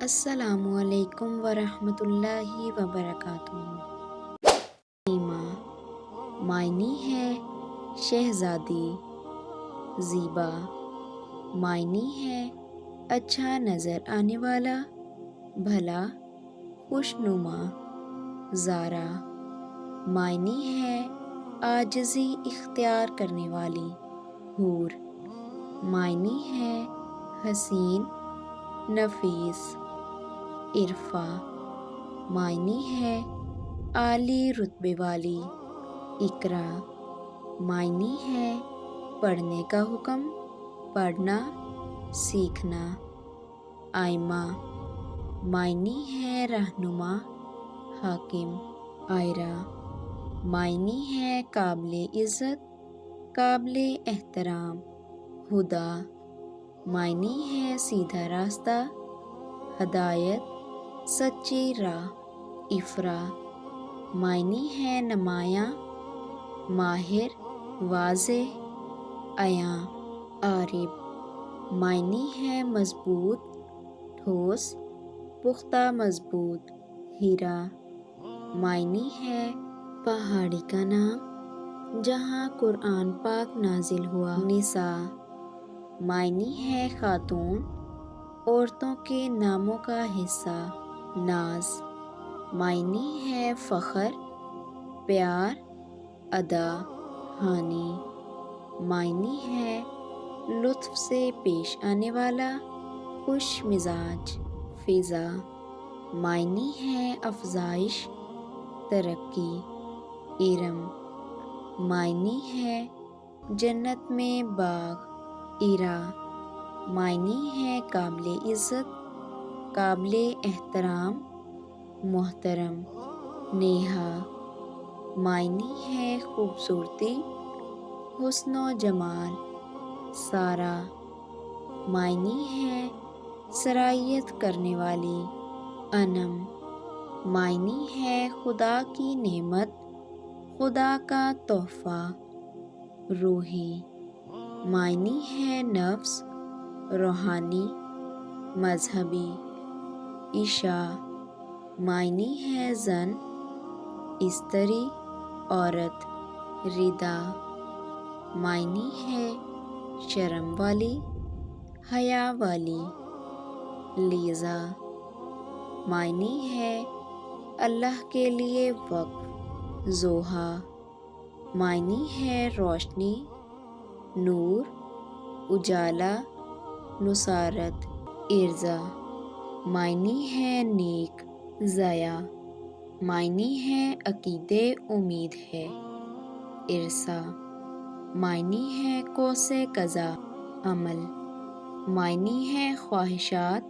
السلام علیکم ورحمۃ اللہ وبرکاتہ۔ ایما معنی ہے شہزادی، زیبا معنی ہے اچھا نظر آنے والا، بھلا، خوش نما، زارا معنی ہے عاجزی اختیار کرنے والی، حور معنی ہے حسین، نفیس، عرفہ معنی ہے عالی رتبے والی، اقرا معنی ہے پڑھنے کا حکم، پڑھنا، سیکھنا، آئمہ معنی ہے رہنما، حاکم، آئرہ معنی ہے قابل عزت، قابل احترام، ہدا معنی ہے سیدھا راستہ، ہدایت، سچی راہ، افرا معنی ہے نمایاں، ماہر، واضح، عیاں، عارب معنی ہے مضبوط، ٹھوس، پختہ مضبوط، ہیرا معنی ہے پہاڑی کا نام جہاں قرآن پاک نازل ہوا، نساء معنی ہے خاتون، عورتوں کے ناموں کا حصہ، ناز معنی ہے فخر، پیار، ادا، ہانی معنی ہے لطف سے پیش آنے والا، خوش مزاج، فضا معنی ہے افزائش، ترقی، ارم معنی ہے جنت میں باغ، ایرا معنی ہے قابل عزت، قابل احترام، محترم، نیہا معنی ہے خوبصورتی، حسن و جمال، سارا معنی ہے سرایت کرنے والی، انم معنی ہے خدا کی نعمت، خدا کا تحفہ، روحی معنی ہے نفس، روحانی، مذہبی، عشاء معنی ہے زن، استری، عورت، ردا معنی ہے شرم والی، حیا والی، لیزا معنی ہے اللہ کے لیے وقف، ضحیٰ معنی ہے روشنی، نور، اجالا، نصارت، ارزا معنی ہے نیک، ضیا معنی ہے عقیدے امید ہے، ارثا معنی ہے قوس قزح، عمل معنی ہے خواہشات،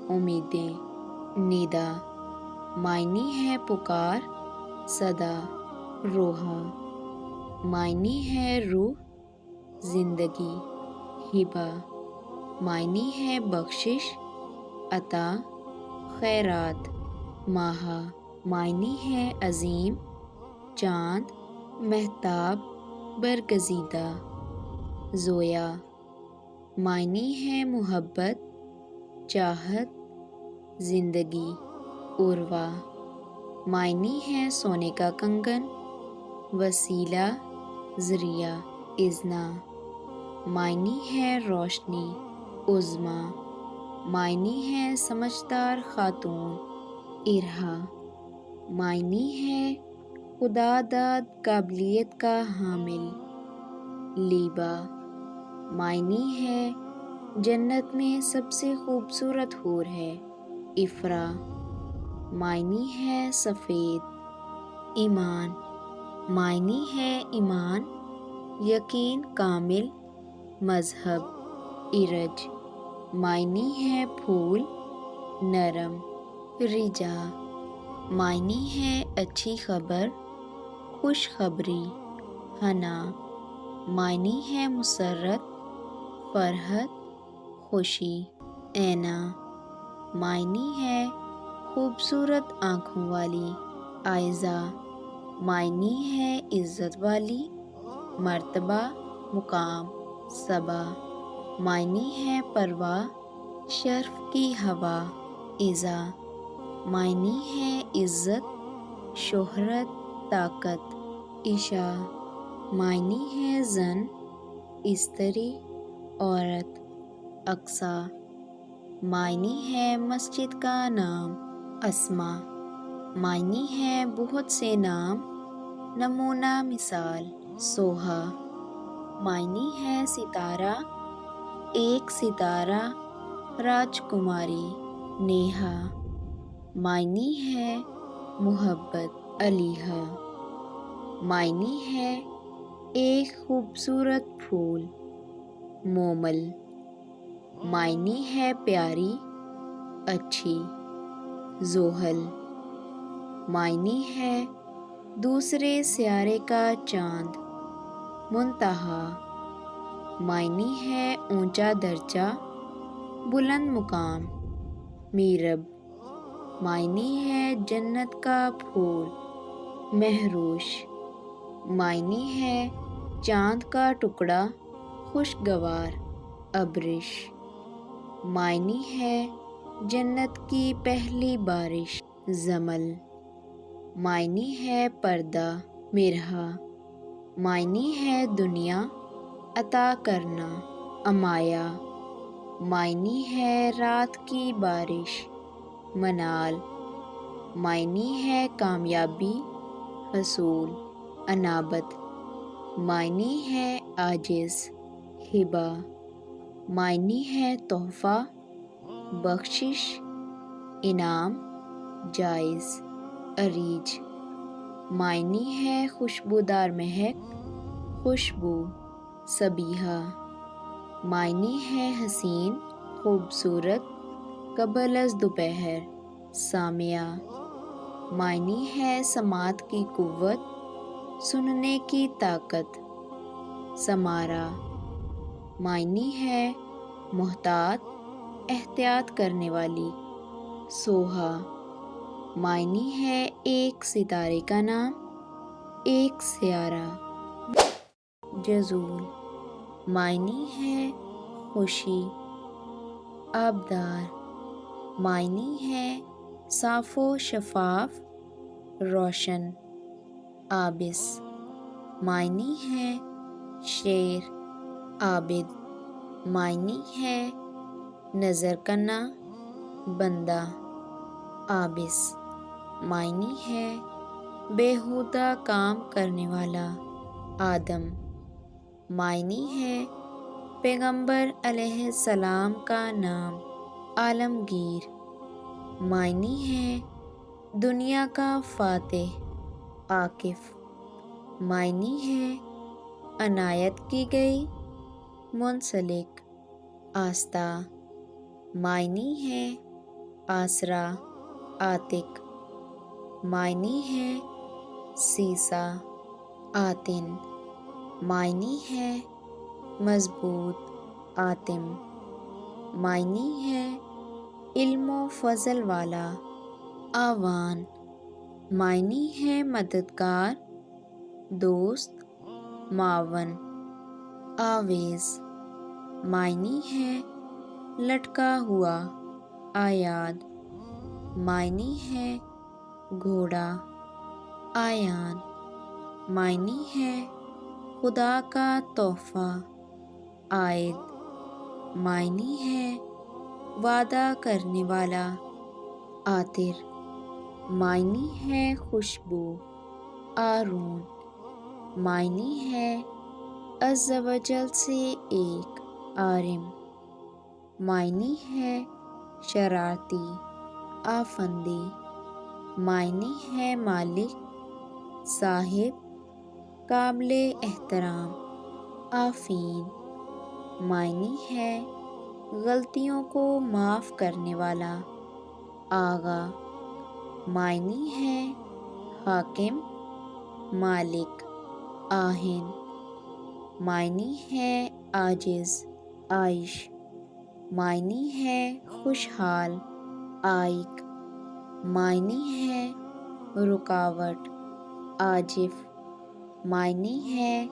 امیدیں، ندا معنی ہے پکار، صدا، روحا معنی ہے روح، زندگی، ہبہ معنی ہے بخشش، عطا، خیرات، ماہا معنی ہے عظیم، چاند، مہتاب، برگزیدہ، زویا معنی ہے محبت، چاہت، زندگی، عروا معنی ہے سونے کا کنگن، وسیلہ، ذریعہ، اذنا معنی ہے روشنی، عظمیٰ معنی ہے سمجھدار خاتون، ارحا معنی ہے خدا داد قابلیت کا حامل، لیبا معنی ہے جنت میں سب سے خوبصورت حور ہے، افرا معنی ہے سفید، ایمان معنی ہے ایمان، یقین کامل، مذہب، ارج معنی ہے پھول، نرم، رجا معنی ہے اچھی خبر، خوشخبری، ہنا معنی ہے مسرت، فرحت، خوشی، اینا معنی ہے خوبصورت آنکھوں والی، آئزہ معنی ہے عزت والی، مرتبہ، مقام، صبا معنی ہے پرواہ، شرف کی ہوا، ایزا معنی ہے عزت، شہرت، طاقت۔ عشا معنی ہے زن، استری، عورت۔ اقصی معنی ہے مسجد کا نام۔ اسما معنی ہے بہت سے نام، نمونہ، مثال۔ سوہا معنی ہے ستارہ، ایک ستارہ، راجکماری۔ نیہا معنی ہے محبت۔ علیہا معنی ہے ایک خوبصورت پھول۔ مومل معنی ہے پیاری، اچھی۔ زحل معنی ہے دوسرے سیارے کا چاند۔ منتہا معنی ہے اونچا درجہ، بلند مقام۔ میرب معنی ہے جنت کا پھول۔ مہروش معنی ہے چاند کا ٹکڑا، خوشگوار۔ ابرش معنی ہے جنت کی پہلی بارش۔ زمل معنی ہے پردہ۔ مرہا معنی ہے دنیا، عطا کرنا۔ امایا معنی ہے رات کی بارش۔ منال معنی ہے کامیابی، حصول۔ انابت معنی ہے عاجز۔ ہبہ معنی ہے تحفہ، بخشش، انعام، جائز۔ اریج معنی ہے خوشبودار مہک، خوشبو۔ صبیحہ معنی ہے حسین، خوبصورت، قبل از دوپہر۔ سامعہ معنی ہے سماعت کی قوت، سننے کی طاقت۔ سمارا معنی ہے محتاط، احتیاط کرنے والی۔ سوہا معنی ہے ایک ستارے کا نام، ایک سیارہ۔ جزول معنی ہے خوشی۔ آبدار معنی ہے صاف و شفاف، روشن۔ آبس معنی ہے شیر۔ عابد معنی ہے نظر کرنا، بندہ۔ عابث معنی ہے بیہودہ کام کرنے والا۔ آدم معنی ہے پیغمبر علیہ السلام کا نام۔ عالمگیر معنی ہے دنیا کا فاتح۔ عاکف معنی ہے عنایت کی گئی، منسلک۔ آستہ معنی ہے آسرا، عاتق۔ معنی ہے سیسہ۔ آتن معنی ہے مضبوط، آتم۔ معنی ہے علم و فضل والا۔ آوان معنی ہے مددگار، دوست، معاون۔ آویز معنی ہے لٹکا ہوا، آیاد۔ معنی ہے گھوڑا۔ آیان معنی ہے خدا کا تحفہ۔ عائد معنی ہے وعدہ کرنے والا۔ عاطر معنی ہے خوشبو۔ آرون معنی ہے عز و جل سے ایک۔ عارم معنی ہے شرارتی، آفندی۔ معنی ہے مالک، صاحب، قابل احترام۔ عافین معنی ہے غلطیوں کو معاف کرنے والا۔ آغا معنی ہے حاکم، مالک۔ آہن معنی ہے عاجز۔ عائش معنی ہے خوشحال۔ عائق معنی ہے رکاوٹ۔ عاجف معنی ہے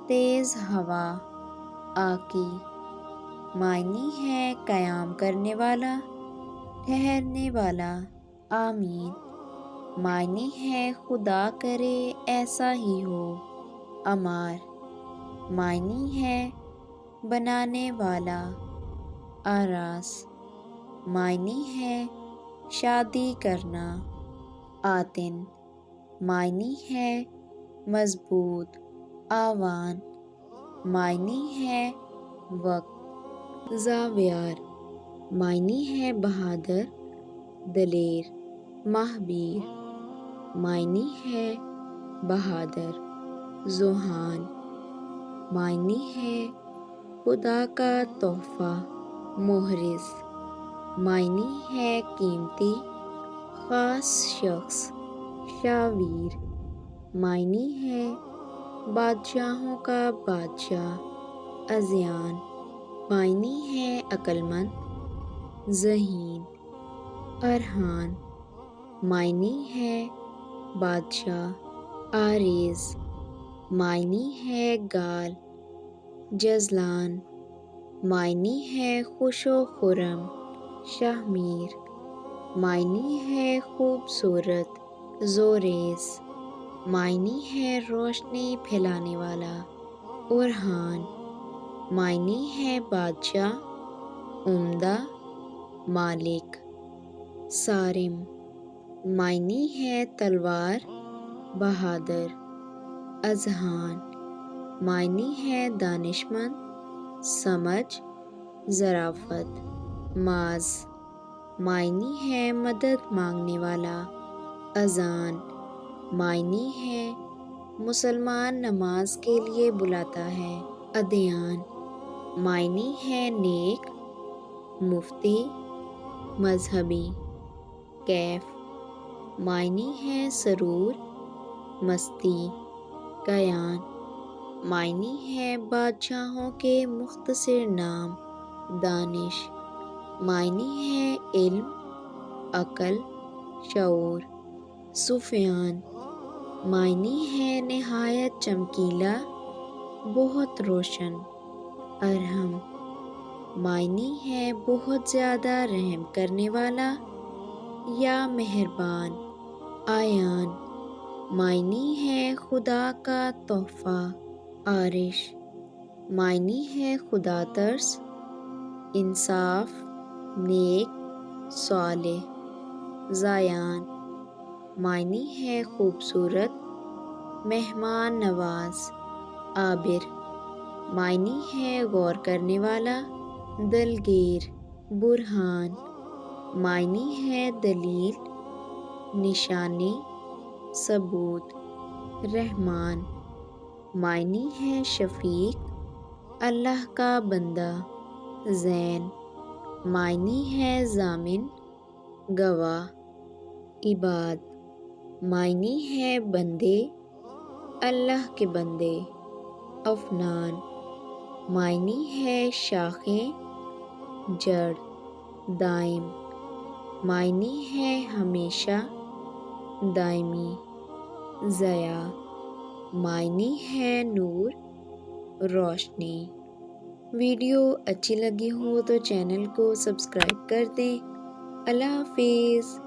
تیز ہوا۔ آکی معنی ہے قیام کرنے والا، ٹھہرنے والا، آمین۔ معنی ہے خدا کرے ایسا ہی ہو، عمار۔ معنی ہے بنانے والا، آراس۔ معنی ہے شادی کرنا، آتن۔ معنی ہے مضبوط، آوان۔ معنی ہے وقت، زاویار۔ معنی ہے بہادر، دلیر، ماہبیر۔ معنی ہے بہادر، ذوحان۔ معنی ہے خدا کا تحفہ، محرز۔ معنی ہے قیمتی، خاص شخص، شاویر۔ معنی ہے بادشاہوں کا بادشاہ، اذیان۔ معنی ہے عقلمند، ذہین، ارحان۔ معنی ہے بادشاہ، عارض۔ معنی ہے گال، جزلان۔ معنی ہے خوش و خرم، شاہمیر۔ معنی ہے خوبصورت، زوریز۔ معنی ہے روشنی پھیلانے والا، اورحان۔ معنی ہے بادشاہ، عمدہ، مالک، صارم۔ معنی ہے تلوار، بہادر، اذہان۔ معنی ہے دانشمند، سمجھ، ظرافت، ماذ۔ معنی ہے مدد مانگنے والا، اذان۔ معنی ہے مسلمان نماز کے لیے بلاتا ہے، ادیان۔ معنی ہے نیک، مفتی، مذہبی، کیف۔ معنی ہے سرور، مستی، کیان۔ معنی ہے بادشاہوں کے مختصر نام، دانش۔ معنی ہے علم، عقل، شعور، سفیان۔ معنی ہے نہایت چمکیلا، بہت روشن، ارحم۔ معنی ہے بہت زیادہ رحم کرنے والا یا مہربان، آیان۔ معنی ہے خدا کا تحفہ، عارش۔ معنی ہے خدا ترس، انصاف، نیک، صالح، زایان۔ معنی ہے خوبصورت، مہمان نواز، عابر۔ معنی ہے غور کرنے والا، دلگیر، برہان۔ معنی ہے دلیل، نشانی، ثبوت، رحمان۔ معنی ہے شفیق، اللہ کا بندہ، زین۔ معنی ہے ضامن، گواہ، عباد۔ معنی ہے بندے، اللہ کے بندے، افنان۔ معنی ہے شاخیں، جڑ، دائم۔ معنی ہے ہمیشہ، دائمی، ضیاء۔ معنی ہے نور، روشنی۔ ویڈیو اچھی لگی ہو تو چینل کو سبسکرائب کر دیں۔ اللہ حافظ۔